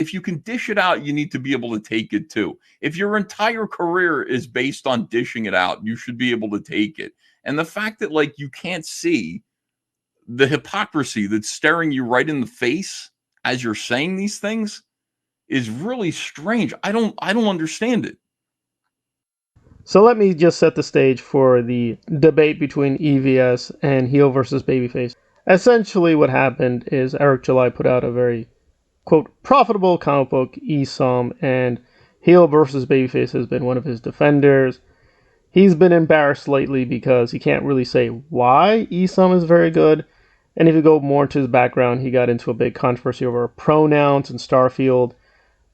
If you can dish it out, you need to be able to take it too. If your entire career is based on dishing it out, you should be able to take it. And the fact that like you can't see the hypocrisy that's staring you right in the face as you're saying these things is really strange. I don't understand it. So let me just set the stage for the debate between EVS and Heel versus Babyface. Essentially what happened is Eric July put out a very, quote, profitable comic book, ESOM, and Heel versus Babyface has been one of his defenders. He's been embarrassed lately because he can't really say why ESOM is very good. And if you go more into his background, he got into a big controversy over pronouns and Starfield.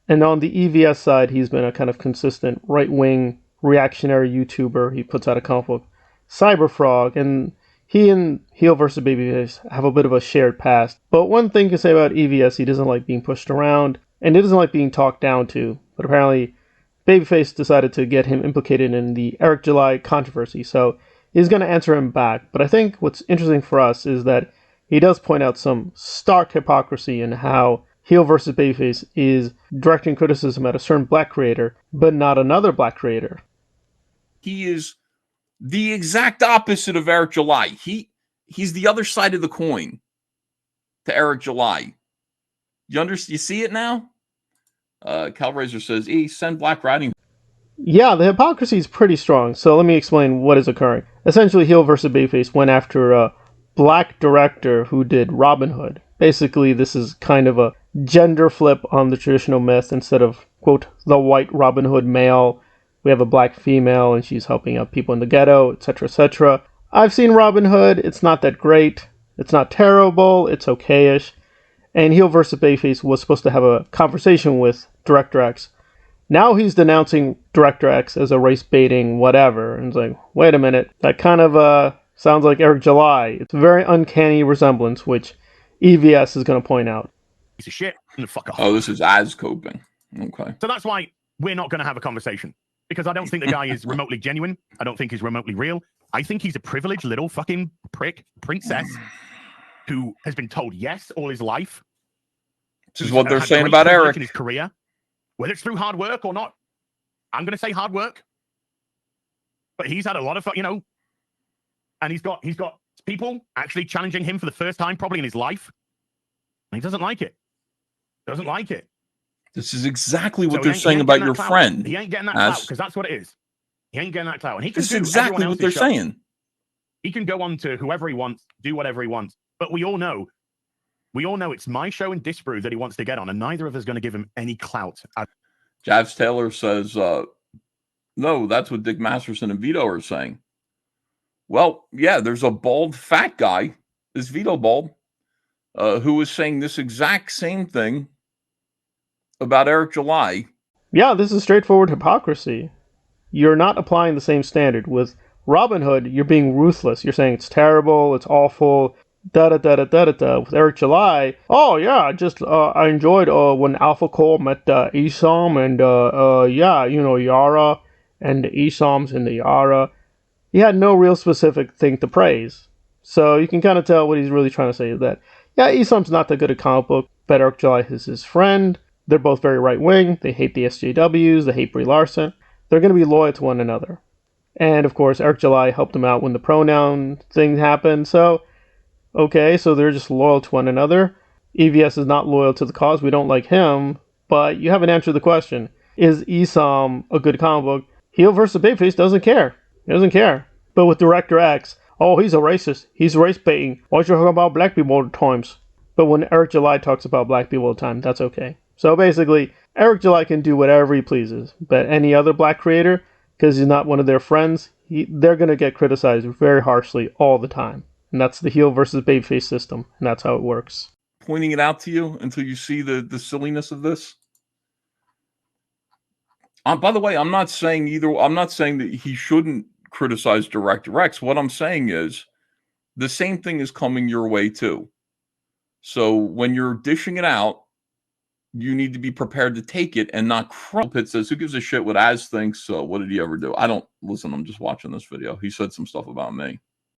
And on the EVS side, he's been a kind of consistent right-wing reactionary YouTuber. He puts out a comic book, Cyberfrog, and he and Heel vs. Babyface have a bit of a shared past. But one thing to say about EVS, he doesn't like being pushed around, and he doesn't like being talked down to. But apparently, Babyface decided to get him implicated in the Eric July controversy, so he's going to answer him back. But I think what's interesting for us is that he does point out some stark hypocrisy in how Heel vs. Babyface is directing criticism at a certain black creator, but not another black creator. He is the exact opposite of Eric July. He's the other side of the coin to Eric July. You see it now? Calraiser says, send Black Riding. Yeah, the hypocrisy is pretty strong, so let me explain what is occurring. Essentially, Heel vs. Babyface went after a black director who did Robin Hood. Basically, this is kind of a gender flip on the traditional myth. Instead of, quote, the white Robin Hood male, we have a black female, and she's helping out people in the ghetto, etc., etc. I've seen Robin Hood. It's not that great. It's not terrible. It's okay-ish. And Heel vs. Babyface was supposed to have a conversation with Director X. Now he's denouncing Director X as a race-baiting whatever. And it's like, wait a minute. That kind of sounds like Eric July. It's a very uncanny resemblance, which EVS is going to point out. Piece of shit. Fuck off. Oh, this is as coping. Okay. So that's why we're not going to have a conversation. Because I don't think the guy is remotely genuine. I don't think he's remotely real. I think he's a privileged little fucking prick princess who has been told yes all his life. This is what they're saying about Eric in his career, whether it's through hard work or not. I'm going to say hard work, but he's had a lot of, and he's got people actually challenging him for the first time probably in his life. And he doesn't like it. Doesn't like it. This is exactly what they're saying about your friend. He ain't getting that clout because that's what it is. He ain't getting that clout, and he can. This is exactly what they're saying. He can go on to whoever he wants, do whatever he wants. But we all know it's my show and Disprove that he wants to get on, and neither of us is going to give him any clout. Javs Taylor says, no, that's what Dick Masterson and Vito are saying. Well, yeah, there's a bald fat guy, is Vito bald, who is saying this exact same thing about Eric July. Yeah, this is straightforward hypocrisy. You're not applying the same standard. With Robin Hood, you're being ruthless. You're saying it's terrible, it's awful, da-da-da-da-da-da. With Eric July, oh yeah, I enjoyed when Alpha Cole met Esom and Yara and the Esoms and the Yara. He had no real specific thing to praise. So you can kind of tell what he's really trying to say is that, yeah, Esom's not that good at comic book, but Eric July is his friend. They're both very right-wing. They hate the SJWs. They hate Brie Larson. They're going to be loyal to one another. And, of course, Eric July helped him out when the pronoun thing happened. So, okay, so they're just loyal to one another. EVS is not loyal to the cause. We don't like him. But you haven't answered the question. Is Esom a good comic book? Heel vs. Babyface doesn't care. He doesn't care. But with Director X, oh, he's a racist. He's race baiting. Why should you talk about black people all the times? But when Eric July talks about black people all the time, that's okay. So basically, Eric July can do whatever he pleases, but any other black creator, because he's not one of their friends, they're going to get criticized very harshly all the time. And that's the Heel versus Babyface system, and that's how it works. Pointing it out to you until you see the silliness of this. By the way, I'm not saying that he shouldn't criticize Director X. What I'm saying is the same thing is coming your way too. So when you're dishing it out, you need to be prepared to take it and not crump. Pit says, who gives a shit what Az thinks? So what did he ever do? I don't listen. I'm just watching this video. He said some stuff about me.